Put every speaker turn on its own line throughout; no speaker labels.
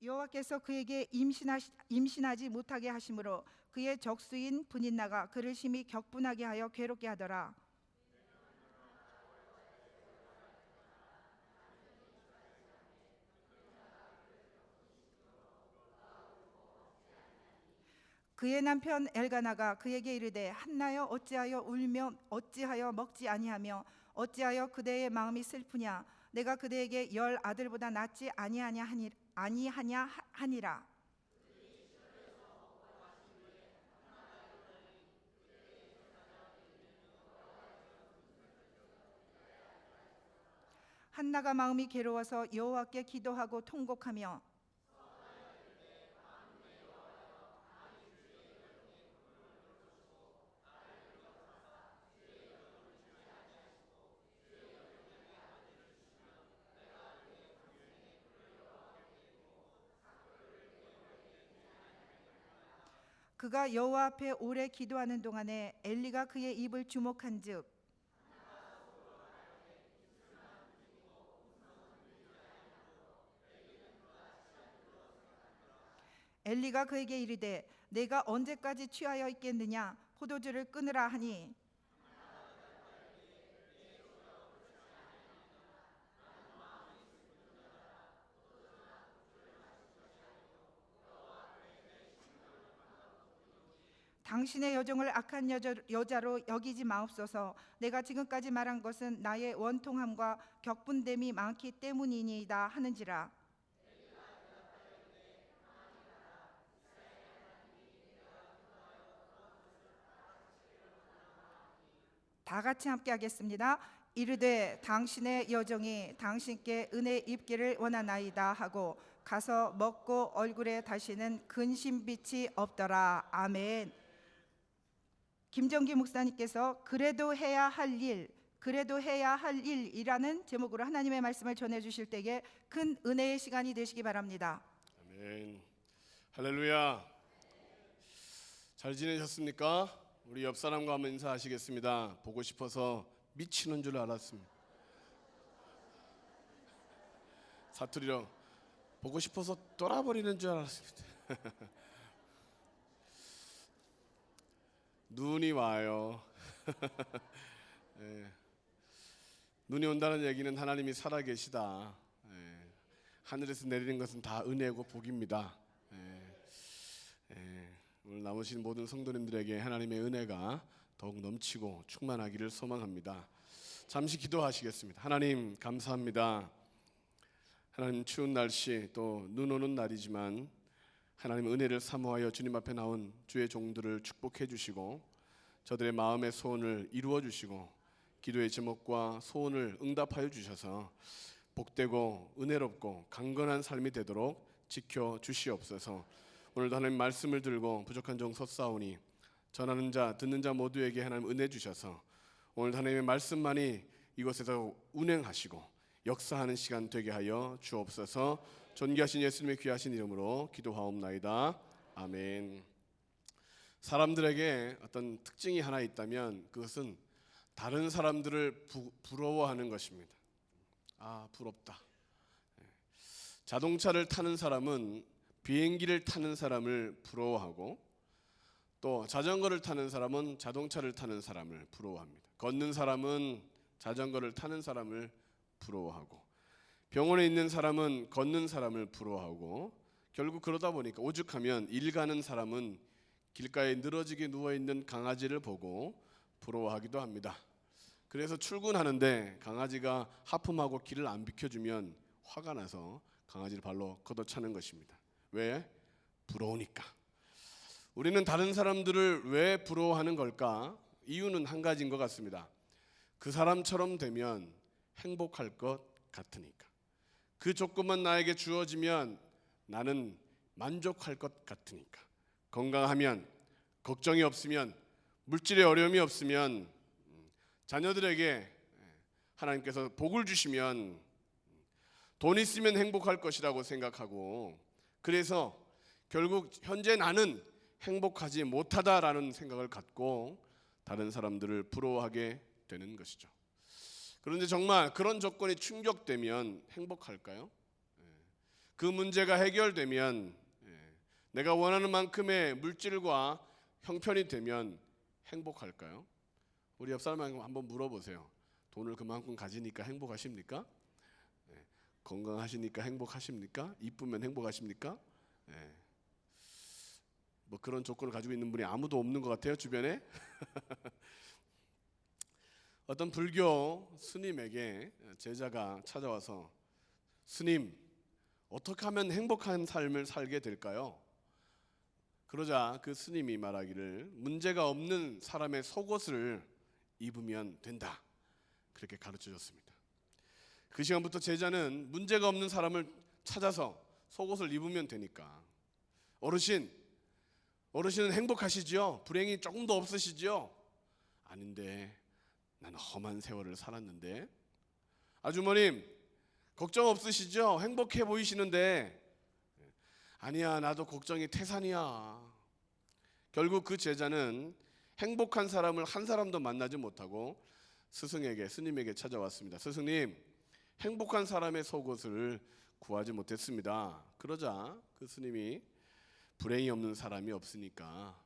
여호와께서 그에게 임신하지 못하게 하심으로 그의 적수인 분인나가 그를 심히 격분하게 하여 괴롭게 하더라. 그의 남편 엘가나가 그에게 이르되 한나여 어찌하여 울며 어찌하여 먹지 아니하며 어찌하여 그대의 마음이 슬프냐 내가 그대에게 10 아들보다 낫지 아니하냐 하니라. 한나가 마음이 괴로워서 여호와께 기도하고 통곡하며 그가 여호와 앞에 오래 기도하는 동안에 엘리가 그의 입을 주목한즉 엘리가 그에게 이르되 내가 언제까지 취하여 있겠느냐 포도주를 끊으라 하니 당신의 여종을 악한 여자로 여기지 마옵소서. 내가 지금까지 말한 것은 나의 원통함과 격분됨이 많기 때문이니이다 하는지라. 다 같이 함께 하겠습니다. 이르되 당신의 여종이 당신께 은혜 입기를 원하나이다 하고 가서 먹고 얼굴에 다시는 근심빛이 없더라. 아멘. 김정기 목사님께서 그래도 해야 할 일이라는 제목으로 하나님의 말씀을 전해주실 때에 큰 은혜의 시간이 되시기 바랍니다.
아멘. 할렐루야. 잘 지내셨습니까? 우리 옆 사람과 한번 인사하시겠습니다. 보고 싶어서 미치는 줄 알았습니다. 사투리로 보고 싶어서 돌아버리는 줄 알았습니다. 눈이 와요. 네. 눈이 온다는 얘기는 하나님이 살아계시다. 네. 하늘에서 내리는 것은 다 은혜고 복입니다. 네. 네. 오늘 남으신 모든 성도님들에게 하나님의 은혜가 더욱 넘치고 충만하기를 소망합니다. 잠시 기도하시겠습니다. 하나님 감사합니다. 하나님 추운 날씨 또 눈 오는 날이지만 하나님 은혜를 사모하여 주님 앞에 나온 주의 종들을 축복해 주시고 저들의 마음의 소원을 이루어 주시고 기도의 제목과 소원을 응답하여 주셔서 복되고 은혜롭고 강건한 삶이 되도록 지켜 주시옵소서. 오늘도 하나님 말씀을 들고 부족한 종 섰사오니 전하는 자 듣는 자 모두에게 하나님 은혜 주셔서 오늘도 하나님의 말씀만이 이곳에서 운행하시고 역사하는 시간 되게 하여 주옵소서. 존귀하신 예수님의 귀하신 이름으로 기도하옵나이다. 아멘. 사람들에게 어떤 특징이 하나 있다면 그것은 다른 사람들을 부러워하는 것입니다. 아, 부럽다. 자동차를 타는 사람은 비행기를 타는 사람을 부러워하고 또 자전거를 타는 사람은 자동차를 타는 사람을 부러워합니다. 걷는 사람은 자전거를 타는 사람을 부러워하고 병원에 있는 사람은 걷는 사람을 부러워하고 결국 그러다 보니까 오죽하면 일 가는 사람은 길가에 늘어지게 누워있는 강아지를 보고 부러워하기도 합니다. 그래서 출근하는데 강아지가 하품하고 길을 안 비켜주면 화가 나서 강아지를 발로 걷어차는 것입니다. 왜? 부러우니까. 우리는 다른 사람들을 왜 부러워하는 걸까? 이유는 한 가지인 것 같습니다. 그 사람처럼 되면 행복할 것 같으니까. 그 조건만 나에게 주어지면 나는 만족할 것 같으니까. 건강하면, 걱정이 없으면, 물질의 어려움이 없으면, 자녀들에게 하나님께서 복을 주시면 돈 있으면 행복할 것이라고 생각하고 그래서 결국 현재 나는 행복하지 못하다라는 생각을 갖고 다른 사람들을 부러워하게 되는 것이죠. 그런데 정말 그런 조건이 충족되면 행복할까요? 그 문제가 해결되면 내가 원하는 만큼의 물질과 형편이 되면 행복할까요? 우리 옆 사람한테 한번 물어보세요. 돈을 그만큼 가지니까 행복하십니까? 건강하시니까 행복하십니까? 이쁘면 행복하십니까? 뭐 그런 조건을 가지고 있는 분이 아무도 없는 것 같아요, 주변에. 어떤 불교 스님에게 제자가 찾아와서 스님, 어떻게 하면 행복한 삶을 살게 될까요? 그러자 그 스님이 말하기를 문제가 없는 사람의 속옷을 입으면 된다. 그렇게 가르쳐 줬습니다. 그 시간부터 제자는 문제가 없는 사람을 찾아서 속옷을 입으면 되니까. 어르신은 행복하시죠? 불행이 조금도 없으시죠? 아닌데 나는 험한 세월을 살았는데. 아주머님 걱정 없으시죠? 행복해 보이시는데. 아니야, 나도 걱정이 태산이야. 결국 그 제자는 행복한 사람을 한 사람도 만나지 못하고 스님에게 찾아왔습니다. 스승님, 행복한 사람의 속옷을 구하지 못했습니다. 그러자 그 스님이 불행이 없는 사람이 없으니까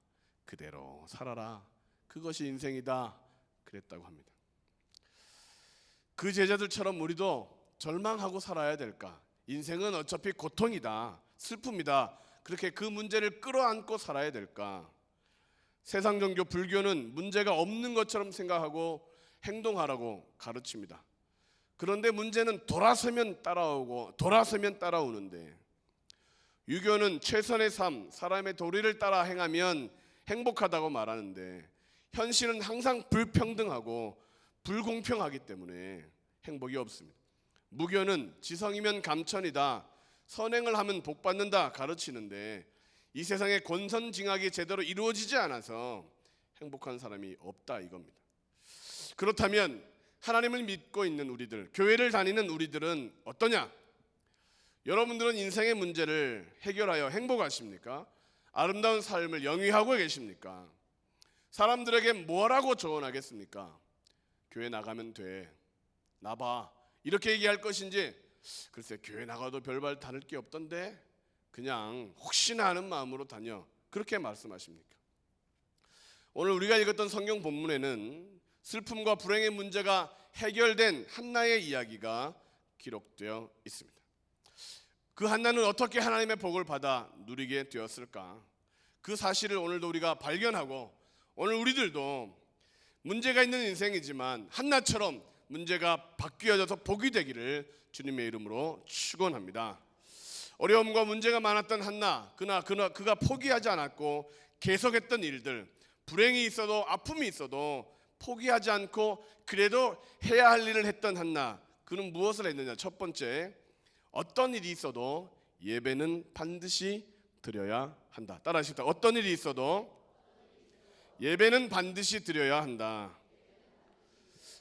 그대로 살아라. 그것이 인생이다. 그랬다고 합니다. 그 제자들처럼 우리도 절망하고 살아야 될까? 인생은 어차피 고통이다. 슬픔이다. 그렇게 그 문제를 끌어안고 살아야 될까? 세상 종교 불교는 문제가 없는 것처럼 생각하고 행동하라고 가르칩니다. 그런데 문제는 돌아서면 따라오는데, 유교는 최선의 삶, 사람의 도리를 따라 행하면 행복하다고 말하는데, 현실은 항상 불평등하고 불공평하기 때문에 행복이 없습니다. 무교는 지성이면 감천이다, 선행을 하면 복받는다 가르치는데, 이 세상에 권선징악이 제대로 이루어지지 않아서 행복한 사람이 없다 이겁니다. 그렇다면 하나님을 믿고 있는 우리들, 교회를 다니는 우리들은 어떠냐? 여러분들은 인생의 문제를 해결하여 행복하십니까? 아름다운 삶을 영위하고 계십니까? 사람들에게 뭐라고 조언하겠습니까? 교회 나가면 돼, 나봐, 이렇게 얘기할 것인지, 글쎄 교회 나가도 별발 다를 게 없던데 그냥 혹시나 하는 마음으로 다녀, 그렇게 말씀하십니까? 오늘 우리가 읽었던 성경 본문에는 슬픔과 불행의 문제가 해결된 한나의 이야기가 기록되어 있습니다. 그 한나는 어떻게 하나님의 복을 받아 누리게 되었을까? 그 사실을 오늘도 우리가 발견하고, 오늘 우리들도 문제가 있는 인생이지만 한나처럼 문제가 바뀌어져서 복이 되기를 주님의 이름으로 축원합니다. 어려움과 문제가 많았던 한나, 그가 포기하지 않았고 계속했던 일들, 불행이 있어도 아픔이 있어도 포기하지 않고 그래도 해야 할 일을 했던 한나, 그는 무엇을 했느냐? 첫 번째, 어떤 일이 있어도 예배는 반드시 드려야 한다. 따라하십시다. 어떤 일이 있어도 예배는 반드시 드려야 한다.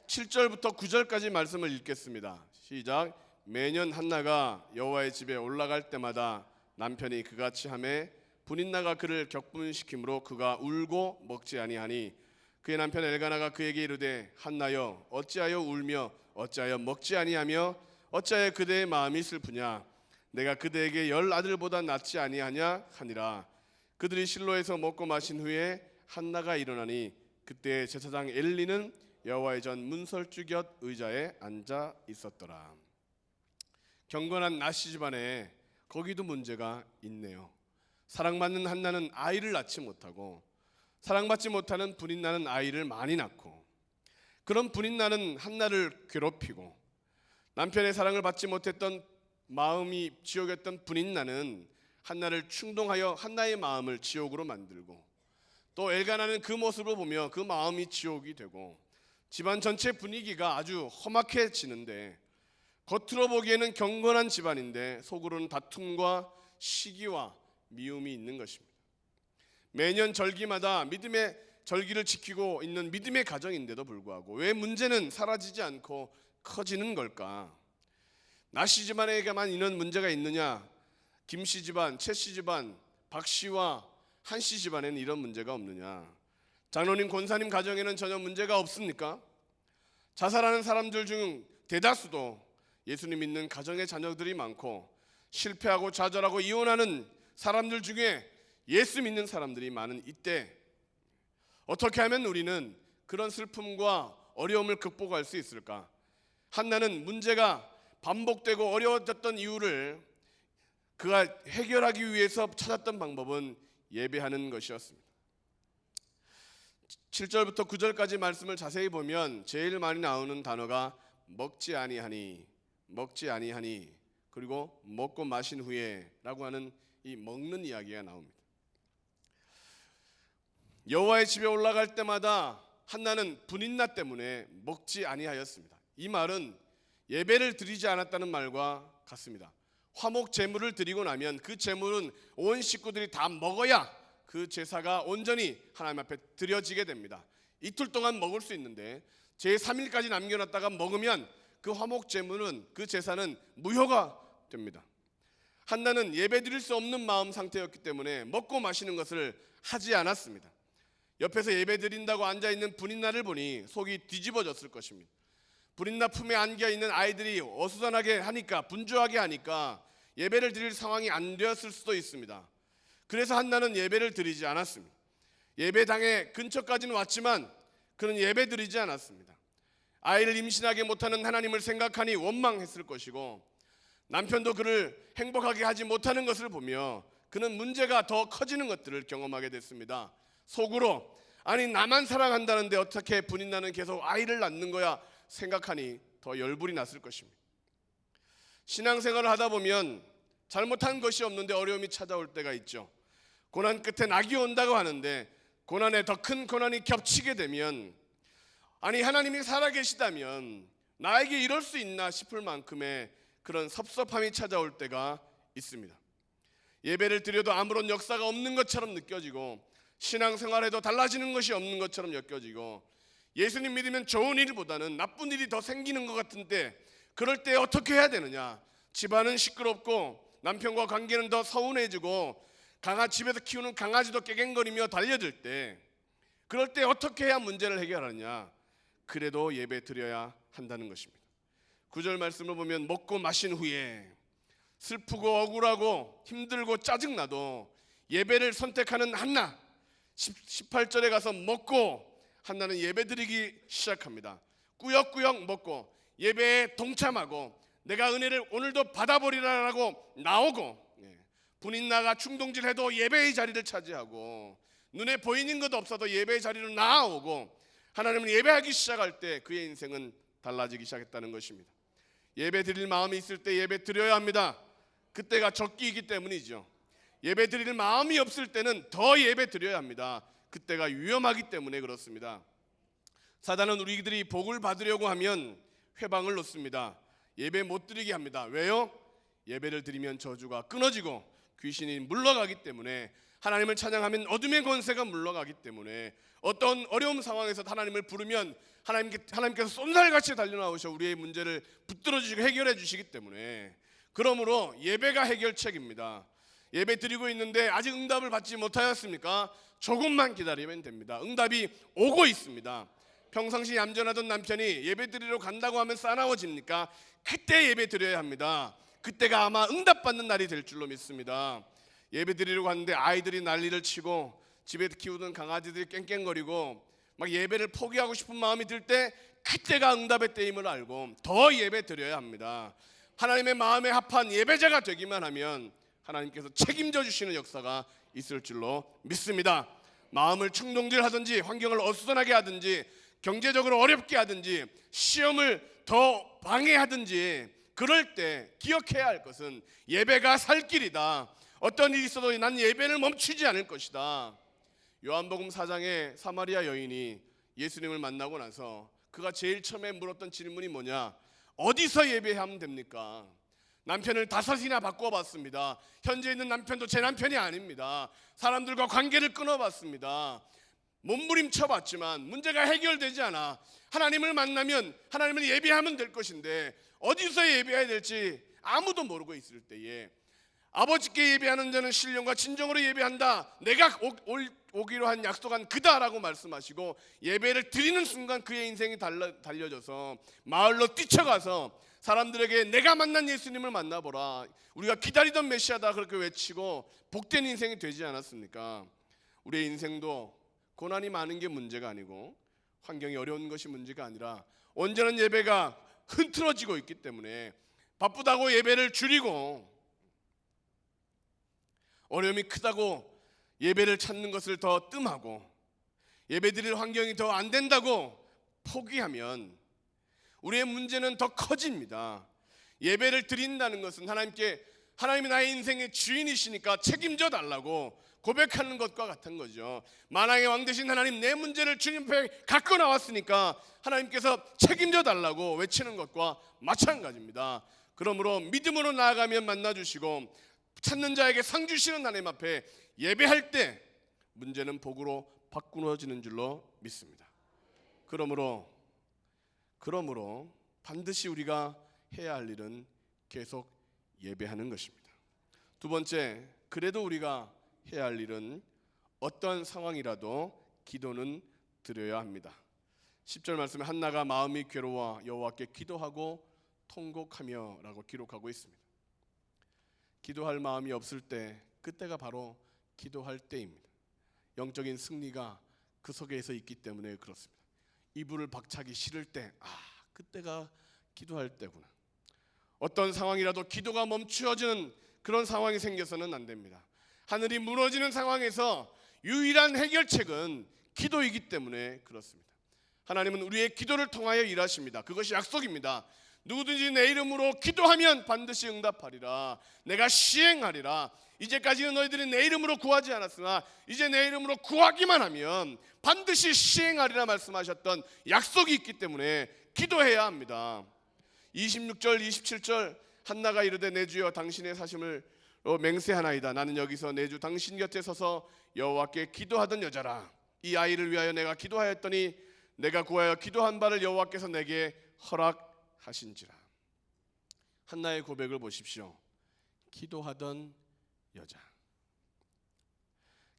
7절부터 9절까지 말씀을 읽겠습니다. 시작. 매년 한나가 여호와의 집에 올라갈 때마다 남편이 그같이 하매 분인나가 그를 격분시키므로 그가 울고 먹지 아니하니, 그의 남편 엘가나가 그에게 이르되 한나여 어찌하여 울며 어찌하여 먹지 아니하며 어찌하여 그대의 마음이 슬프냐? 내가 그대에게 10 아들보다 낫지 아니하냐 하니라. 그들이 실로에서 먹고 마신 후에 한나가 일어나니 그때 제사장 엘리는 여호와의 전 문설주 곁 의자에 앉아 있었더라. 경건한 나시 집안에 거기도 문제가 있네요. 사랑받는 한나는 아이를 낳지 못하고, 사랑받지 못하는 분인나는 아이를 많이 낳고, 그런 분인나는 한나를 괴롭히고, 남편의 사랑을 받지 못했던 마음이 지옥이었던 분인나는 한나를 충동하여 한나의 마음을 지옥으로 만들고, 또 엘가나는 그 모습을 보며 그 마음이 지옥이 되고, 집안 전체 분위기가 아주 험악해지는데, 겉으로 보기에는 경건한 집안인데 속으로는 다툼과 시기와 미움이 있는 것입니다. 매년 절기마다 믿음의 절기를 지키고 있는 믿음의 가정인데도 불구하고 왜 문제는 사라지지 않고 커지는 걸까? 나씨 집안에게만 이런 문제가 있느냐? 김씨 집안, 최씨 집안, 박씨와 한씨 집안에는 이런 문제가 없느냐? 장로님, 권사님 가정에는 전혀 문제가 없습니까? 자살하는 사람들 중 대다수도 예수님 믿는 가정의 자녀들이 많고, 실패하고 좌절하고 이혼하는 사람들 중에 예수 믿는 사람들이 많은 이때 어떻게 하면 우리는 그런 슬픔과 어려움을 극복할 수 있을까? 한나는 문제가 반복되고 어려워졌던 이유를 그가 해결하기 위해서 찾았던 방법은 예배하는 것이었습니다. 7절부터 9절까지 말씀을 자세히 보면 제일 많이 나오는 단어가 먹지 아니하니, 먹지 아니하니, 그리고 먹고 마신 후에 라고 하는 이 먹는 이야기가 나옵니다. 여호와의 집에 올라갈 때마다 한나는 분인나 때문에 먹지 아니하였습니다. 이 말은 예배를 드리지 않았다는 말과 같습니다. 화목 제물을 드리고 나면 그 제물은 온 식구들이 다 먹어야 그 제사가 온전히 하나님 앞에 드려지게 됩니다. 이틀 동안 먹을 수 있는데 제3일까지 남겨놨다가 먹으면 그 화목 제물은, 그 제사는 무효가 됩니다. 한나는 예배 드릴 수 없는 마음 상태였기 때문에 먹고 마시는 것을 하지 않았습니다. 옆에서 예배 드린다고 앉아있는 분인나를 보니 속이 뒤집어졌을 것입니다. 분인나 품에 안겨있는 아이들이 어수선하게 하니까, 분주하게 하니까 예배를 드릴 상황이 안 되었을 수도 있습니다. 그래서 한나는 예배를 드리지 않았습니다. 예배당의 근처까지는 왔지만 그는 예배 드리지 않았습니다. 아이를 임신하게 못하는 하나님을 생각하니 원망했을 것이고, 남편도 그를 행복하게 하지 못하는 것을 보며 그는 문제가 더 커지는 것들을 경험하게 됐습니다. 속으로 아니 나만 사랑한다는데 어떻게 분인나는 계속 아이를 낳는 거야 생각하니 더 열불이 났을 것입니다. 신앙생활을 하다 보면 잘못한 것이 없는데 어려움이 찾아올 때가 있죠. 고난 끝에 낙이 온다고 하는데 고난에 더 큰 고난이 겹치게 되면 아니 하나님이 살아계시다면 나에게 이럴 수 있나 싶을 만큼의 그런 섭섭함이 찾아올 때가 있습니다. 예배를 드려도 아무런 역사가 없는 것처럼 느껴지고, 신앙생활에도 달라지는 것이 없는 것처럼 느껴지고, 예수님 믿으면 좋은 일보다는 나쁜 일이 더 생기는 것 같은데 그럴 때 어떻게 해야 되느냐? 집안은 시끄럽고 남편과 관계는 더 서운해지고 집에서 키우는 강아지도 깨갱거리며 달려들 때, 그럴 때 어떻게 해야 문제를 해결하느냐? 그래도 예배 드려야 한다는 것입니다. 9절 말씀을 보면 먹고 마신 후에 슬프고 억울하고 힘들고 짜증나도 예배를 선택하는 한나, 18절에 가서 먹고 한나는 예배 드리기 시작합니다. 꾸역꾸역 먹고 예배에 동참하고 내가 은혜를 오늘도 받아버리라라고 나오고, 분인나가 충동질해도 예배의 자리를 차지하고 눈에 보이는 것도 없어도 예배의 자리로 나오고 하나님을 예배하기 시작할 때 그의 인생은 달라지기 시작했다는 것입니다. 예배 드릴 마음이 있을 때 예배 드려야 합니다. 그때가 적기이기 때문이죠. 예배 드릴 마음이 없을 때는 더 예배 드려야 합니다. 그때가 위험하기 때문에 그렇습니다. 사단은 우리들이 복을 받으려고 하면 회방을 놓습니다. 예배 못 드리게 합니다. 왜요? 예배를 드리면 저주가 끊어지고 귀신이 물러가기 때문에, 하나님을 찬양하면 어둠의 권세가 물러가기 때문에, 어떤 어려운 상황에서 하나님을 부르면 하나님께서 쏜살같이 달려나오셔 우리의 문제를 붙들어 주시고 해결해 주시기 때문에, 그러므로 예배가 해결책입니다. 예배 드리고 있는데 아직 응답을 받지 못하였습니까? 조금만 기다리면 됩니다. 응답이 오고 있습니다. 평상시 얌전하던 남편이 예배 드리러 간다고 하면 싸나워집니까? 그때 예배 드려야 합니다. 그때가 아마 응답받는 날이 될 줄로 믿습니다. 예배 드리러 갔는데 아이들이 난리를 치고 집에 키우던 강아지들이 깽깽거리고 막 예배를 포기하고 싶은 마음이 들 때, 그때가 응답의 때임을 알고 더 예배 드려야 합니다. 하나님의 마음에 합한 예배자가 되기만 하면 하나님께서 책임져 주시는 역사가 있을 줄로 믿습니다. 마음을 충동질하든지 환경을 어수선하게 하든지 경제적으로 어렵게 하든지 시험을 더 방해하든지, 그럴 때 기억해야 할 것은 예배가 살 길이다. 어떤 일이 있어도 난 예배를 멈추지 않을 것이다. 요한복음 4장에 사마리아 여인이 예수님을 만나고 나서 그가 제일 처음에 물었던 질문이 뭐냐? 어디서 예배하면 됩니까? 남편을 5이나 바꿔봤습니다. 현재 있는 남편도 제 남편이 아닙니다. 사람들과 관계를 끊어봤습니다. 몸부림쳐봤지만 문제가 해결되지 않아. 하나님을 만나면 하나님을 예배하면 될 것인데 어디서 예배해야 될지 아무도 모르고 있을 때에, 아버지께 예배하는 자는 신령과 진정으로 예배한다. 내가 오기로 한 약속한 그다라고 말씀하시고 예배를 드리는 순간 그의 인생이 달려져서 마을로 뛰쳐가서 사람들에게 내가 만난 예수님을 만나보라, 우리가 기다리던 메시아다 그렇게 외치고 복된 인생이 되지 않았습니까? 우리의 인생도 고난이 많은 게 문제가 아니고 환경이 어려운 것이 문제가 아니라 온전한 예배가 흐트러지고 있기 때문에 바쁘다고 예배를 줄이고 어려움이 크다고 예배를 찾는 것을 더 뜸하고 예배드릴 환경이 더 안 된다고 포기하면 우리의 문제는 더 커집니다. 예배를 드린다는 것은 하나님이 나의 인생의 주인이시니까 책임져 달라고 고백하는 것과 같은 거죠. 만왕의 왕 되신 하나님, 내 문제를 주님 앞에 갖고 나왔으니까 하나님께서 책임져 달라고 외치는 것과 마찬가지입니다. 그러므로 믿음으로 나아가면 만나주시고 찾는 자에게 상 주시는 하나님 앞에 예배할 때 문제는 복으로 바꾸어지는 줄로 믿습니다. 그러므로 반드시 우리가 해야 할 일은 계속 예배하는 것입니다. 두 번째, 그래도 우리가 해야 할 일은 어떤 상황이라도 기도는 드려야 합니다. 10절 말씀에 한나가 마음이 괴로워 여호와께 기도하고 통곡하며 라고 기록하고 있습니다. 기도할 마음이 없을 때 그때가 바로 기도할 때입니다. 영적인 승리가 그 속에서 있기 때문에 그렇습니다. 이불을 박차기 싫을 때 그때가 기도할 때구나. 어떤 상황이라도 기도가 멈추어지는 그런 상황이 생겨서는 안 됩니다. 하늘이 무너지는 상황에서 유일한 해결책은 기도이기 때문에 그렇습니다. 하나님은 우리의 기도를 통하여 일하십니다. 그것이 약속입니다. 누구든지 내 이름으로 기도하면 반드시 응답하리라. 내가 시행하리라. 이제까지는 너희들이 내 이름으로 구하지 않았으나 이제 내 이름으로 구하기만 하면 반드시 시행하리라 말씀하셨던 약속이 있기 때문에 기도해야 합니다. 26절 27절 한나가 이르되 내 주여 당신의 사심을 맹세하나이다. 나는 여기서 내 주 당신 곁에 서서 여호와께 기도하던 여자라. 이 아이를 위하여 내가 기도하였더니 내가 구하여 기도한 바를 여호와께서 내게 허락하신지라. 한나의 고백을 보십시오. 기도하던 여자.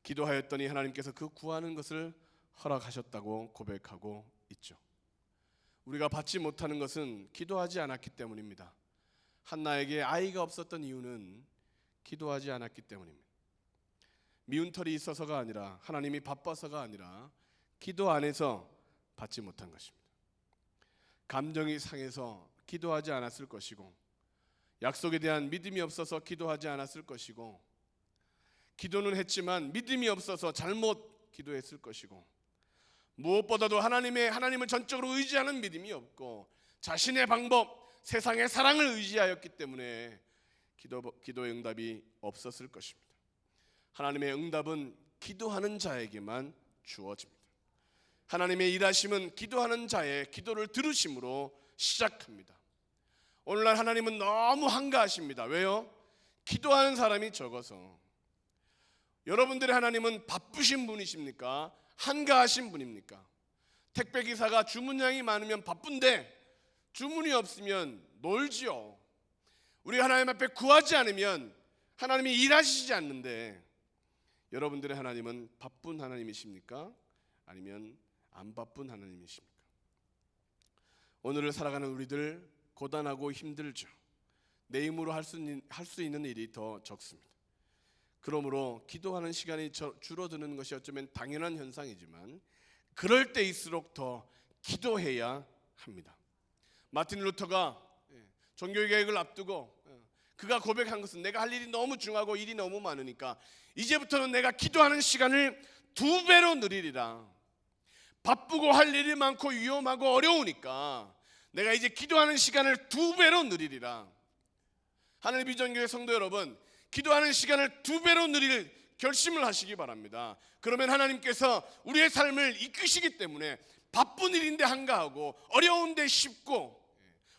기도하였더니 하나님께서 그 구하는 것을 허락하셨다고 고백하고 있죠. 우리가 받지 못하는 것은 기도하지 않았기 때문입니다. 한나에게 아이가 없었던 이유는 기도하지 않았기 때문입니다. 미운 털이 있어서가 아니라 하나님이 바빠서가 아니라 기도 안에서 받지 못한 것입니다. 감정이 상해서 기도하지 않았을 것이고 약속에 대한 믿음이 없어서 기도하지 않았을 것이고 기도는 했지만 믿음이 없어서 잘못 기도했을 것이고 무엇보다도 하나님을 전적으로 의지하는 믿음이 없고 자신의 방법, 세상의 사랑을 의지하였기 때문에 기도의 응답이 없었을 것입니다. 하나님의 응답은 기도하는 자에게만 주어집니다. 하나님의 일하심은 기도하는 자의 기도를 들으심으로 시작합니다. 오늘날 하나님은 너무 한가하십니다. 왜요? 기도하는 사람이 적어서. 여러분들의 하나님은 바쁘신 분이십니까? 한가하신 분입니까? 택배기사가 주문량이 많으면 바쁜데 주문이 없으면 놀지요. 우리가 하나님 앞에 구하지 않으면 하나님이 일하시지 않는데 여러분들의 하나님은 바쁜 하나님이십니까? 아니면 안 바쁜 하나님이십니까? 오늘을 살아가는 우리들 고단하고 힘들죠. 내 힘으로 할 수 있는 일이 더 적습니다. 그러므로 기도하는 시간이 줄어드는 것이 어쩌면 당연한 현상이지만 그럴 때일수록 더 기도해야 합니다. 마틴 루터가 종교개혁을 앞두고 그가 고백한 것은 내가 할 일이 너무 중하고 일이 너무 많으니까 이제부터는 내가 기도하는 시간을 2배로 늘리리라. 바쁘고 할 일이 많고 위험하고 어려우니까 내가 이제 기도하는 시간을 2배로 늘리리라. 하늘 비전교회 성도 여러분, 기도하는 시간을 2배로 늘릴 결심을 하시기 바랍니다. 그러면 하나님께서 우리의 삶을 이끄시기 때문에 바쁜 일인데 한가하고 어려운데 쉽고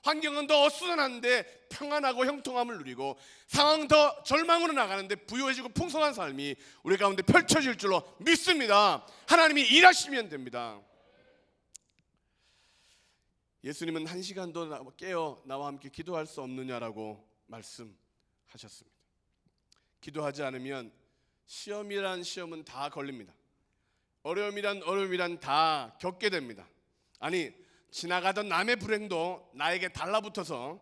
환경은 더 어수선한데 평안하고 형통함을 누리고 상황 더 절망으로 나가는데 부유해지고 풍성한 삶이 우리 가운데 펼쳐질 줄로 믿습니다. 하나님이 일하시면 됩니다. 예수님은 1시간도 깨어 나와 함께 기도할 수 없느냐라고 말씀하셨습니다. 기도하지 않으면 시험이란 시험은 다 걸립니다. 어려움이란 다 겪게 됩니다. 아니 지나가던 남의 불행도 나에게 달라붙어서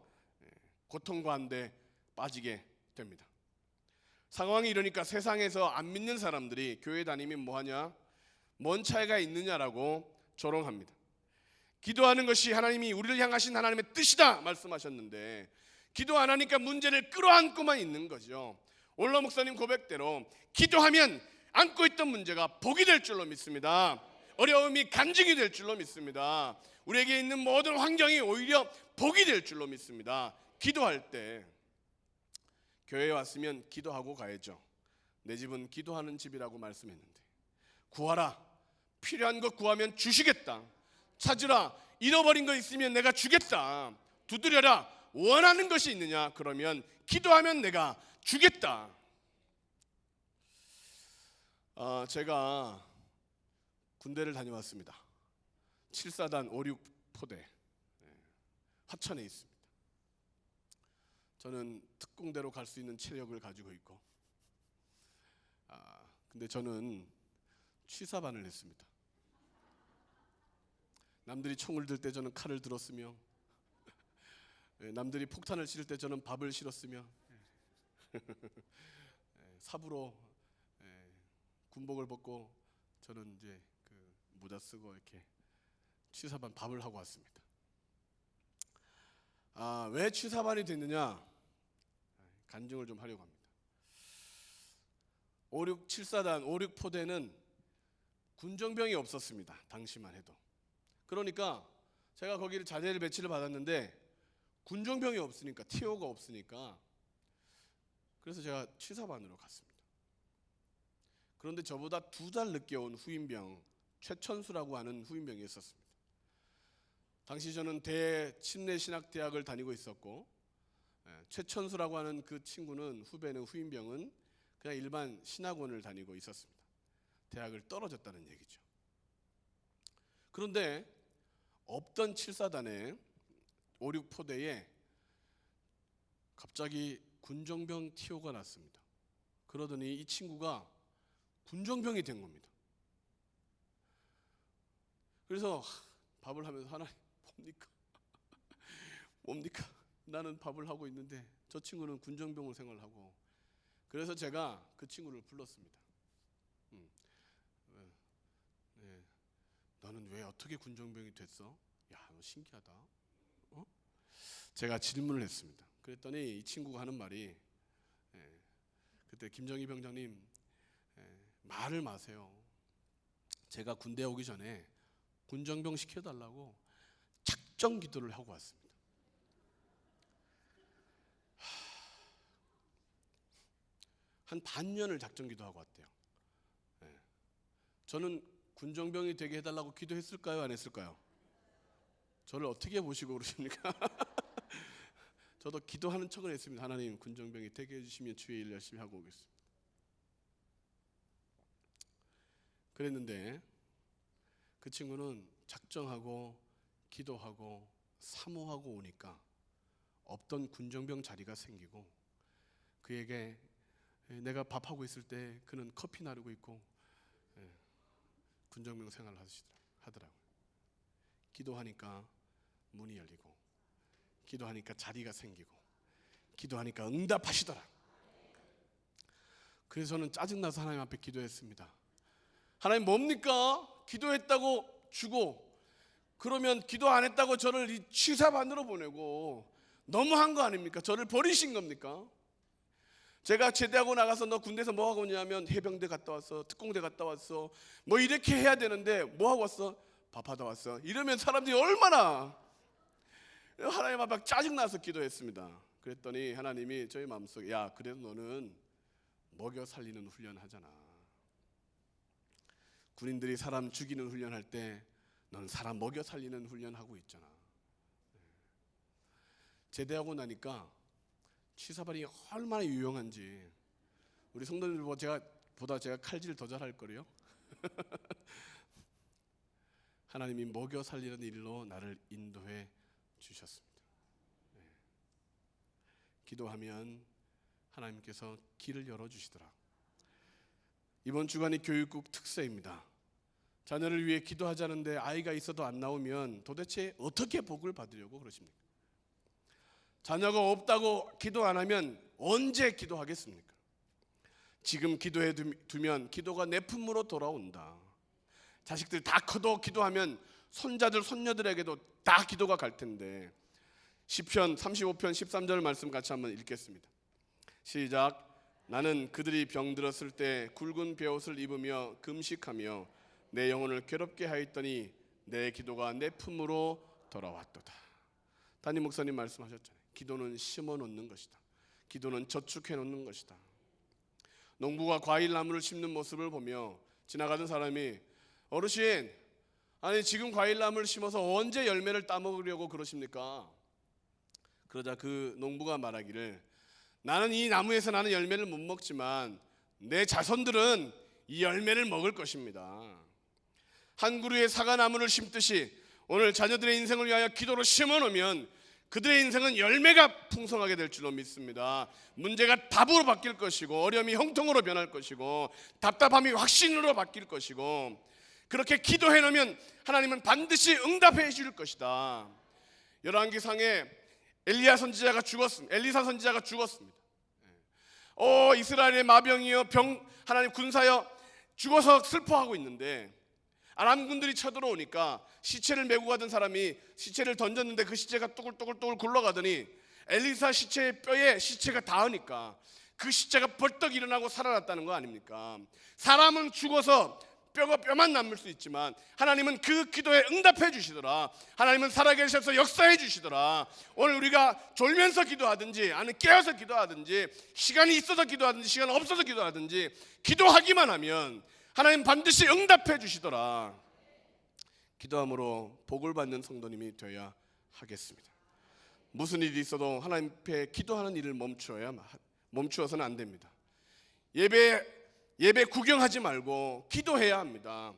고통 가운데 빠지게 됩니다. 상황이 이러니까 세상에서 안 믿는 사람들이 교회 다니면 뭐하냐? 뭔 차이가 있느냐라고 조롱합니다. 기도하는 것이 하나님이 우리를 향하신 하나님의 뜻이다 말씀하셨는데 기도 안 하니까 문제를 끌어안고만 있는 거죠. 올러 목사님 고백대로 기도하면 안고 있던 문제가 복이 될 줄로 믿습니다. 어려움이 간증이 될 줄로 믿습니다. 우리에게 있는 모든 환경이 오히려 복이 될 줄로 믿습니다. 기도할 때 교회에 왔으면 기도하고 가야죠. 내 집은 기도하는 집이라고 말씀했는데 구하라, 필요한 것 구하면 주시겠다. 찾으라, 잃어버린 거 있으면 내가 주겠다. 두드려라, 원하는 것이 있느냐? 그러면 기도하면 내가 주겠다. 제가 군대를 다녀왔습니다. 7사단 56포대 화천에 있습니다. 저는 특공대로 갈 수 있는 체력을 가지고 있고 근데 저는 취사반을 했습니다. 남들이 총을 들 때 저는 칼을 들었으며 남들이 폭탄을 칠 때 저는 밥을 실었으며 삽으로 군복을 벗고 저는 이제 그 모자 쓰고 이렇게 취사반 밥을 하고 왔습니다. 왜 취사반이 됐느냐? 간증을 좀 하려고 합니다. 7사단 56포대는 군정병이 없었습니다. 당시만 해도. 그러니까 제가 거기를 자재를 배치를 받았는데 군정병이 없으니까, TO가 없으니까 그래서 제가 취사반으로 갔습니다. 그런데 저보다 2달 늦게 온 후임병 최천수라고 하는 후임병이 있었습니다. 당시 저는 대침례신학대학을 다니고 있었고 최천수라고 하는 그 친구는 후임병은 그냥 일반 신학원을 다니고 있었습니다. 대학을 떨어졌다는 얘기죠. 그런데 없던 7사단에 56포대에 갑자기 군정병 TO가 났습니다. 그러더니 이 친구가 군정병이 된 겁니다. 그래서 밥을 하면서 하나님 뭡니까? 나는 밥을 하고 있는데 저 친구는 군정병으로 생활하고 그래서 제가 그 친구를 불렀습니다. 너는 왜 어떻게 군정병이 됐어? 야, 너 신기하다. 제가 질문을 했습니다. 그랬더니 이 친구가 하는 말이 그때 김정희 병장님 말을 마세요. 제가 군대 오기 전에 군정병 시켜달라고 작정 기도를 하고 왔습니다. 한 반년을 작정 기도하고 왔대요. 저는 군정병이 되게 해달라고 기도했을까요? 안 했을까요? 저를 어떻게 보시고 그러십니까? 저도 기도하는 척을 했습니다. 하나님 군정병이 되게 해주시면 주의 일 열심히 하고 오겠습니다. 그랬는데 그 친구는 작정하고 기도하고 사모하고 오니까 없던 군정병 자리가 생기고 그에게 내가 밥하고 있을 때 그는 커피 나르고 있고 군정병 생활을 하더라고요. 기도하니까 문이 열리고 기도하니까 자리가 생기고 기도하니까 응답하시더라. 그래서 저는 짜증나서 하나님 앞에 기도했습니다. 하나님 뭡니까? 기도했다고 주고 그러면 기도 안 했다고 저를 이 취사반으로 보내고 너무한 거 아닙니까? 저를 버리신 겁니까? 제가 제대하고 나가서 너 군대에서 뭐 하고 오냐면 해병대 갔다 왔어, 특공대 갔다 왔어, 뭐 이렇게 해야 되는데 뭐 하고 왔어? 밥하다 왔어. 이러면 사람들이 얼마나 하나님 앞에 짜증나서 기도했습니다. 그랬더니 하나님이 저희 마음속에 야 그래도 너는 먹여 살리는 훈련 하잖아. 군인들이 사람 죽이는 훈련할 때 넌 사람 먹여 살리는 훈련하고 있잖아. 제대하고 나니까 취사반이 얼마나 유용한지 우리 성도님들보다 제가 칼질 더 잘할 거래요. 하나님이 먹여 살리는 일로 나를 인도해 주셨습니다. 기도하면 하나님께서 길을 열어주시더라. 이번 주간이 교육국 특세입니다. 자녀를 위해 기도하자는데 아이가 있어도 안 나오면 도대체 어떻게 복을 받으려고 그러십니까? 자녀가 없다고 기도 안 하면 언제 기도하겠습니까? 지금 기도해 두면 기도가 내 품으로 돌아온다. 자식들 다 커도 기도하면 손자들 손녀들에게도 다 기도가 갈 텐데. 시편 35편 13절 말씀 같이 한번 읽겠습니다. 시작. 나는 그들이 병들었을 때 굵은 베옷을 입으며 금식하며 내 영혼을 괴롭게 하였더니 내 기도가 내 품으로 돌아왔도다. 담임 목사님 말씀하셨잖아요. 기도는 심어 놓는 것이다. 기도는 저축해 놓는 것이다. 농부가 과일나무를 심는 모습을 보며 지나가던 사람이 어르신, 아니 지금 과일나무를 심어서 언제 열매를 따먹으려고 그러십니까? 그러자 그 농부가 말하기를 나는 이 나무에서 나는 열매를 못 먹지만 내 자손들은 이 열매를 먹을 것입니다. 한 그루의 사과나무를 심듯이 오늘 자녀들의 인생을 위하여 기도로 심어놓으면 그들의 인생은 열매가 풍성하게 될 줄로 믿습니다. 문제가 답으로 바뀔 것이고 어려움이 형통으로 변할 것이고 답답함이 확신으로 바뀔 것이고 그렇게 기도해 놓으면 하나님은 반드시 응답해 줄 것이다. 열왕기상에 엘리사 선지자가 죽었습니다. 이스라엘의 마병이여 하나님 군사여 죽어서 슬퍼하고 있는데 아람군들이 쳐들어오니까 시체를 메고 가던 사람이 시체를 던졌는데 그 시체가 뚜글뚜글 굴러가더니 엘리사 시체의 뼈에 시체가 닿으니까 그 시체가 벌떡 일어나고 살아났다는 거 아닙니까? 사람은 죽어서 뼈만 남을 수 있지만 하나님은 그 기도에 응답해 주시더라. 하나님은 살아계셔서 역사해 주시더라. 오늘 우리가 졸면서 기도하든지 아니면 깨어서 기도하든지 시간이 있어서 기도하든지 시간 없어서 기도하든지 기도하기만 하면 하나님 반드시 응답해 주시더라. 기도함으로 복을 받는 성도님이 되어야 하겠습니다. 무슨 일이 있어도 하나님 앞에 기도하는 일을 멈추어서는 안 됩니다. 예배 구경하지 말고 기도해야 합니다.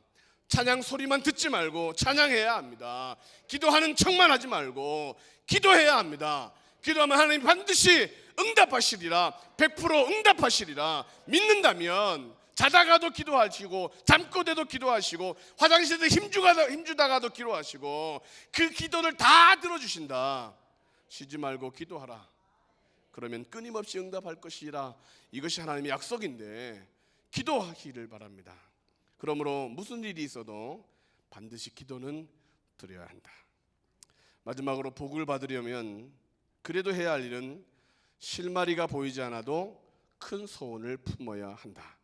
찬양 소리만 듣지 말고 찬양해야 합니다. 기도하는 척만 하지 말고 기도해야 합니다. 기도하면 하나님 반드시 응답하시리라. 100% 응답하시리라. 믿는다면 자다가도 기도하시고 잠꼬대도 기도하시고 화장실에서 힘주다가도 기도하시고 그 기도를 다 들어주신다. 쉬지 말고 기도하라. 그러면 끊임없이 응답할 것이라. 이것이 하나님의 약속인데 기도하기를 바랍니다. 그러므로 무슨 일이 있어도 반드시 기도는 드려야 한다. 마지막으로 복을 받으려면 그래도 해야 할 일은 실마리가 보이지 않아도 큰 소원을 품어야 한다.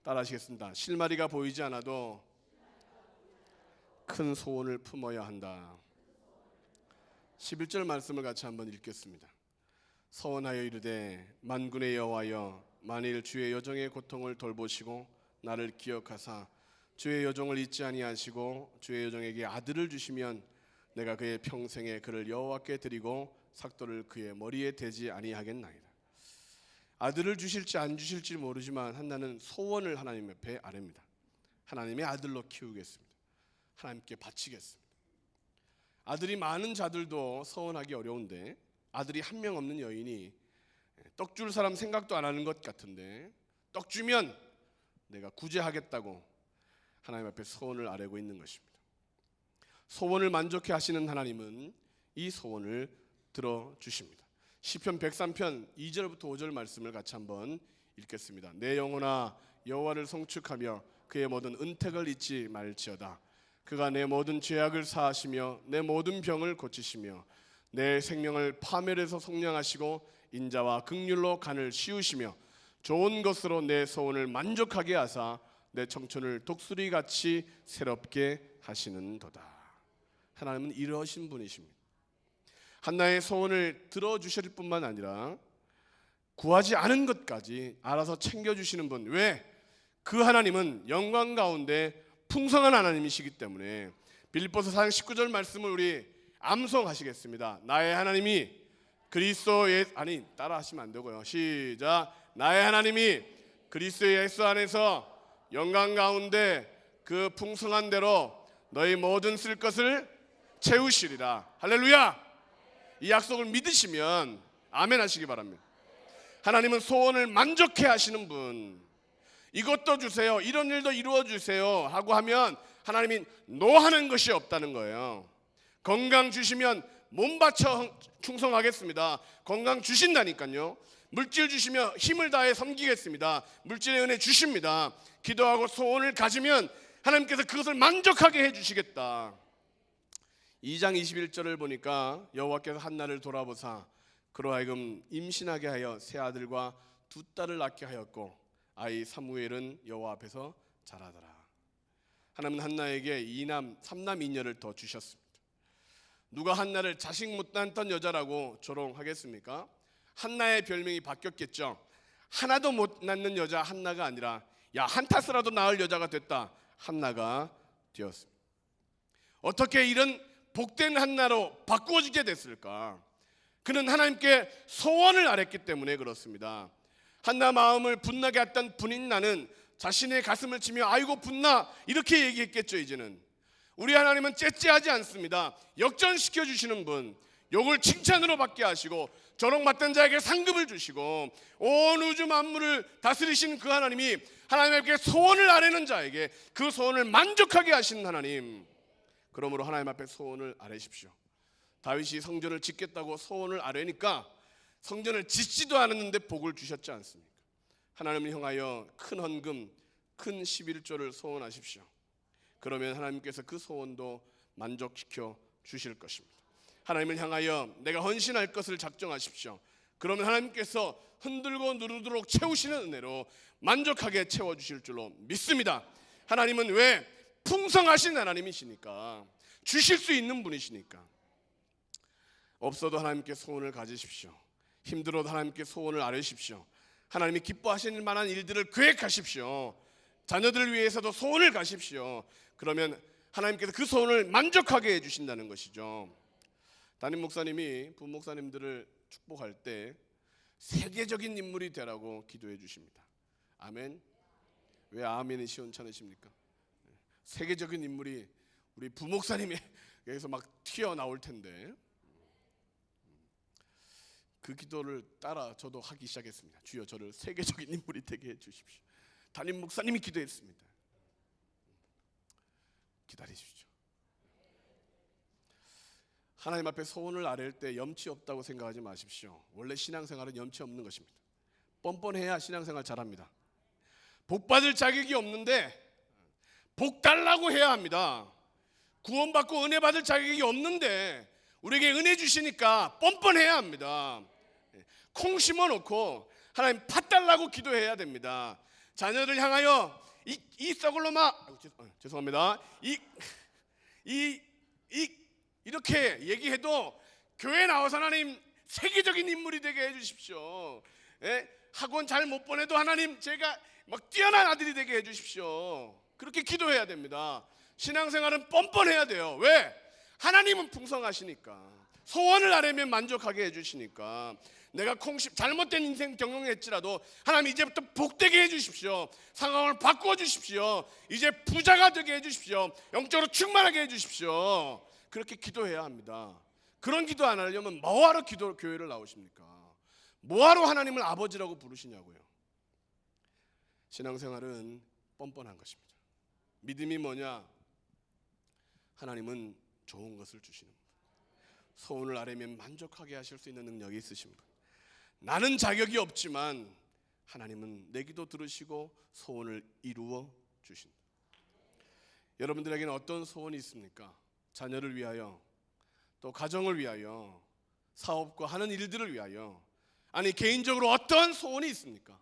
따라하시겠습니다. 실마리가 보이지 않아도 큰 소원을 품어야 한다. 11절 말씀을 같이 한번 읽겠습니다. 서원하여 이르되 만군의 여호와여 만일 주의 여종의 고통을 돌보시고 나를 기억하사 주의 여종을 잊지 아니하시고 주의 여종에게 아들을 주시면 내가 그의 평생에 그를 여호와께 드리고 삭도를 그의 머리에 대지 아니하겠나이다. 아들을 주실지 안 주실지 모르지만 한나는 소원을 하나님 앞에 아뢰입니다. 하나님의 아들로 키우겠습니다. 하나님께 바치겠습니다. 아들이 많은 자들도 서원하기 어려운데 아들이 한 명 없는 여인이 떡 줄 사람 생각도 안 하는 것 같은데 떡 주면 내가 구제하겠다고 하나님 앞에 소원을 아뢰고 있는 것입니다. 소원을 만족해 하시는 하나님은 이 소원을 들어주십니다. 시편 103편 2절부터 5절 말씀을 같이 한번 읽겠습니다. 내 영혼아 여호와를 송축하며 그의 모든 은택을 잊지 말지어다. 그가 내 모든 죄악을 사하시며 내 모든 병을 고치시며 내 생명을 파멸에서 속량하시고 인자와 긍휼로 간을 씌우시며 좋은 것으로 내 소원을 만족하게 하사 내 청춘을 독수리같이 새롭게 하시는도다. 하나님은 이러신 분이십니다. 한나의 소원을 들어주실 뿐만 아니라 구하지 않은 것까지 알아서 챙겨주시는 분. 왜? 그 하나님은 영광 가운데 풍성한 하나님이시기 때문에. 빌립보서 4장 19절 말씀을 우리 암송하시겠습니다. 나의 하나님이 그리스도 아니 따라하시면 안 되고요. 시작. 나의 하나님이 그리스도 예수 안에서 영광 가운데 그 풍성한 대로 너희 모든 쓸 것을 채우시리라. 할렐루야. 이 약속을 믿으시면 아멘 하시기 바랍니다. 하나님은 소원을 만족해 하시는 분. 이것도 주세요, 이런 일도 이루어 주세요 하고 하면 하나님이 노하는 것이 없다는 거예요. 건강 주시면 몸 바쳐 충성하겠습니다. 건강 주신다니까요. 물질 주시며 힘을 다해 섬기겠습니다. 물질의 은혜 주십니다. 기도하고 소원을 가지면 하나님께서 그것을 만족하게 해주시겠다. 2장 21절을 보니까 여호와께서 한나를 돌아보사 그로 하여금 임신하게 하여 세 아들과 두 딸을 낳게 하였고 아이 사무엘은 여호와 앞에서 자라더라. 하나님은 한나에게 2남 3남 2녀를 더 주셨습니다. 누가 한나를 자식 못 낳았던 여자라고 조롱하겠습니까? 한나의 별명이 바뀌었겠죠. 하나도 못 낳는 여자 한나가 아니라 야 한타스라도 낳을 여자가 됐다 한나가 되었습니다. 어떻게 이런 복된 한나로 바꾸어지게 됐을까? 그는 하나님께 소원을 아뢰기 때문에 그렇습니다. 한나 마음을 분나게 했던 분인나는 자신의 가슴을 치며 아이고 분나 이렇게 얘기했겠죠. 이제는 우리 하나님은 째째하지 않습니다. 역전시켜 주시는 분, 욕을 칭찬으로 받게 하시고 조롱받던 자에게 상급을 주시고 온 우주 만물을 다스리신 그 하나님이 하나님께 소원을 아뢰는 자에게 그 소원을 만족하게 하시는 하나님. 그러므로 하나님 앞에 소원을 아뢰십시오. 다윗이 성전을 짓겠다고 소원을 아뢰니까 성전을 짓지도 않았는데 복을 주셨지 않습니까? 하나님을 향하여 큰 헌금, 큰 11조를 소원하십시오. 그러면 하나님께서 그 소원도 만족시켜 주실 것입니다. 하나님을 향하여 내가 헌신할 것을 작정하십시오. 그러면 하나님께서 흔들고 누르도록 채우시는 은혜로 만족하게 채워주실 줄로 믿습니다. 하나님은 왜 풍성하신 하나님이시니까, 주실 수 있는 분이시니까. 없어도 하나님께 소원을 가지십시오. 힘들어도 하나님께 소원을 아뢰십시오. 하나님이 기뻐하실 만한 일들을 계획하십시오. 자녀들을 위해서도 소원을 가십시오. 그러면 하나님께서 그 소원을 만족하게 해주신다는 것이죠. 담임 목사님이 부목사님들을 축복할 때 세계적인 인물이 되라고 기도해 주십니다. 아멘. 왜 아멘이 시원찮으십니까? 세계적인 인물이 우리 부목사님에게서 막 튀어나올 텐데 그 기도를 따라 저도 하기 시작했습니다. 주여 저를 세계적인 인물이 되게 해주십시오. 담임 목사님이 기도했습니다. 기다리십시오. 하나님 앞에 소원을 아뢰일 때 염치 없다고 생각하지 마십시오. 원래 신앙생활은 염치 없는 것입니다. 뻔뻔해야 신앙생활 잘합니다. 복 받을 자격이 없는데 복 달라고 해야 합니다. 구원받고 은혜 받을 자격이 없는데 우리에게 은혜 주시니까 뻔뻔해야 합니다. 콩 심어놓고 하나님 팥 달라고 기도해야 됩니다. 자녀를 향하여 이 썩을 놈아, 죄송합니다. 이렇게 얘기해도 교회 나와서 하나님 세계적인 인물이 되게 해주십시오. 학원 잘 못 보내도 하나님 제가 막 뛰어난 아들이 되게 해주십시오. 그렇게 기도해야 됩니다. 신앙생활은 뻔뻔해야 돼요. 왜? 하나님은 풍성하시니까. 소원을 아뢰면 만족하게 해주시니까. 내가 잘못된 인생 경영했지라도 하나님 이제부터 복되게 해주십시오. 상황을 바꾸어 주십시오. 이제 부자가 되게 해주십시오. 영적으로 충만하게 해주십시오. 그렇게 기도해야 합니다. 그런 기도 안 하려면 뭐하러 교회를 나오십니까? 뭐하러 하나님을 아버지라고 부르시냐고요. 신앙생활은 뻔뻔한 것입니다. 믿음이 뭐냐? 하나님은 좋은 것을 주시는 분. 소원을 아뢰면 만족하게 하실 수 있는 능력이 있으신 분. 나는 자격이 없지만 하나님은 내 기도 들으시고 소원을 이루어 주신다. 여러분들에게는 어떤 소원이 있습니까? 자녀를 위하여, 또 가정을 위하여, 사업과 하는 일들을 위하여, 아니 개인적으로 어떤 소원이 있습니까?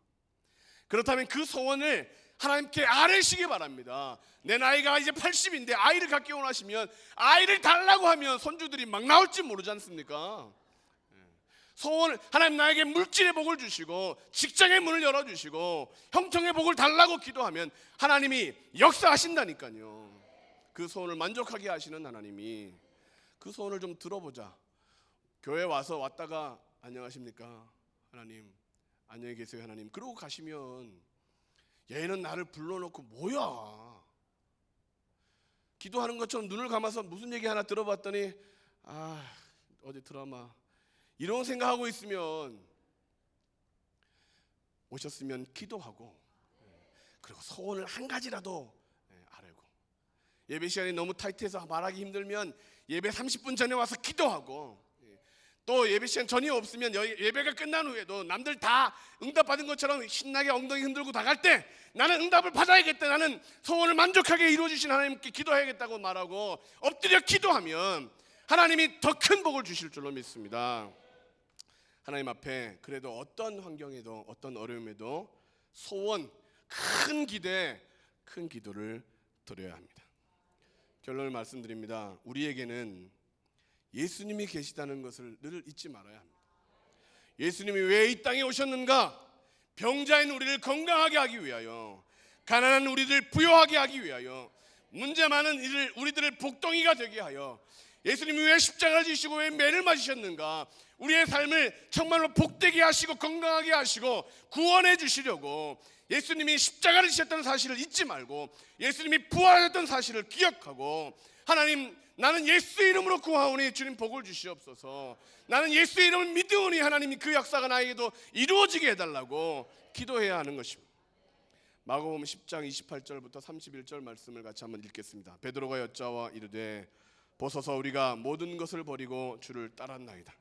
그렇다면 그 소원을 하나님께 아뢰시기 바랍니다. 내 나이가 이제 80인데 아이를 갖기 원하시면 아이를 달라고 하면 손주들이 막 나올지 모르지 않습니까? 소원을, 하나님 나에게 물질의 복을 주시고 직장의 문을 열어주시고 형통의 복을 달라고 기도하면 하나님이 역사하신다니까요. 그 소원을 만족하게 하시는 하나님이, 그 소원을 좀 들어보자. 교회 왔다가 안녕하십니까 하나님, 안녕히 계세요 하나님, 그러고 가시면 얘는 나를 불러놓고 뭐야, 기도하는 것처럼 눈을 감아서 무슨 얘기 하나 들어봤더니 어제 드라마 이런 생각하고 있으면, 오셨으면 기도하고 그리고 소원을 한 가지라도 아뢰고. 예배 시간이 너무 타이트해서 말하기 힘들면 예배 30분 전에 와서 기도하고, 또 예배 시간 전이 없으면 예배가 끝난 후에도 남들 다 응답받은 것처럼 신나게 엉덩이 흔들고 나갈 때 나는 응답을 받아야겠다, 나는 소원을 만족하게 이루어주신 하나님께 기도해야겠다고 말하고 엎드려 기도하면 하나님이 더 큰 복을 주실 줄로 믿습니다. 하나님 앞에 그래도 어떤 환경에도 어떤 어려움에도 소원, 큰 기대, 큰 기도를 드려야 합니다. 결론을 말씀드립니다. 우리에게는 예수님이 계시다는 것을 늘 잊지 말아야 합니다. 예수님이 왜 이 땅에 오셨는가? 병자인 우리를 건강하게 하기 위하여, 가난한 우리를 부유하게 하기 위하여, 문제 많은 우리들을 복덩이가 되게 하여, 예수님이 왜 십자가를 지시고 왜 매를 맞으셨는가? 우리의 삶을 정말로 복되게 하시고 건강하게 하시고 구원해 주시려고 예수님이 십자가를 지셨다는 사실을 잊지 말고 예수님이 부활하셨던 사실을 기억하고, 하나님, 나는 예수 이름으로 구하오니 주님 복을 주시옵소서, 나는 예수 이름을 믿으오니 하나님이 그 역사가 나에게도 이루어지게 해달라고 기도해야 하는 것입니다. 마가복음 10장 28절부터 31절 말씀을 같이 한번 읽겠습니다. 베드로가 여짜와 이르되 보소서 우리가 모든 것을 버리고 주를 따랐나이다.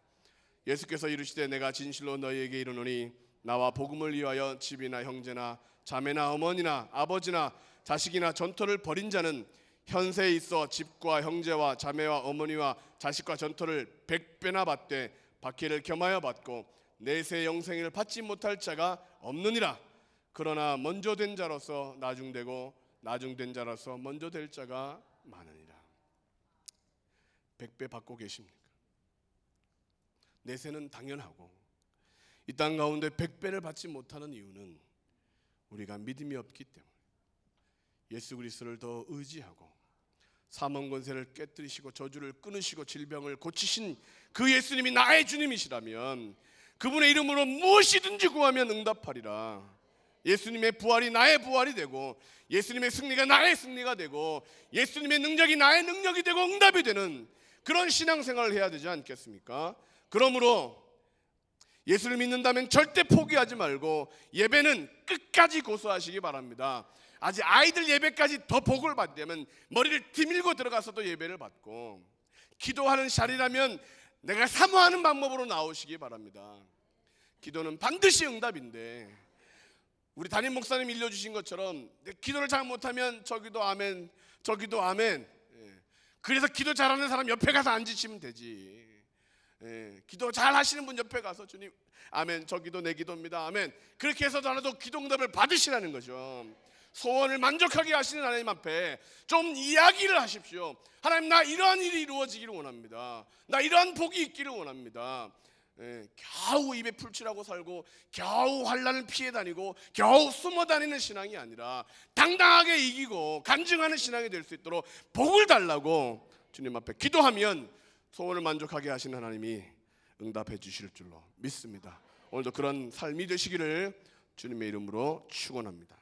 예수께서 이르시되 내가 진실로 너희에게 이르노니 나와 복음을 위하여 집이나 형제나 자매나 어머니나 아버지나 자식이나 전토를 벌인 자는 현세에 있어 집과 형제와 자매와 어머니와 자식과 전토를 100배나 받되 박해를 겸하여 받고 내세 영생을 받지 못할 자가 없느니라. 그러나 먼저 된 자로서 나중되고 나중된 자로서 먼저 될 자가 많으니라. 100배 받고 계십니까? 내세는 당연하고 이 땅 가운데 100배를 받지 못하는 이유는 우리가 믿음이 없기 때문에, 예수 그리스도를 더 의지하고 사망 권세를 깨뜨리시고 저주를 끊으시고 질병을 고치신 그 예수님이 나의 주님이시라면 그분의 이름으로 무엇이든지 구하면 응답하리라. 예수님의 부활이 나의 부활이 되고 예수님의 승리가 나의 승리가 되고 예수님의 능력이 나의 능력이 되고 응답이 되는 그런 신앙생활을 해야 되지 않겠습니까? 그러므로 예수를 믿는다면 절대 포기하지 말고 예배는 끝까지 고수하시기 바랍니다. 아직 아이들 예배까지 더 복을 받으려면 머리를 뒤밀고 들어가서도 예배를 받고, 기도하는 자리라면 내가 사모하는 방법으로 나오시기 바랍니다. 기도는 반드시 응답인데, 우리 담임 목사님 일러주신 것처럼 기도를 잘 못하면 저기도 아멘, 저기도 아멘. 그래서 기도 잘하는 사람 옆에 가서 앉으시면 되지. 기도 잘 하시는 분 옆에 가서 주님 아멘, 저 기도 내 기도입니다, 아멘. 그렇게 해서도 기도 응답을 받으시라는 거죠. 소원을 만족하게 하시는 하나님 앞에 좀 이야기를 하십시오. 하나님, 나 이러한 일이 이루어지기를 원합니다. 나 이러한 복이 있기를 원합니다. 겨우 입에 풀칠하고 살고 겨우 환난을 피해 다니고 겨우 숨어 다니는 신앙이 아니라 당당하게 이기고 간증하는 신앙이 될 수 있도록 복을 달라고 주님 앞에 기도하면 소원을 만족하게 하시는 하나님이 응답해 주실 줄로 믿습니다. 오늘도 그런 삶이 되시기를 주님의 이름으로 축원합니다.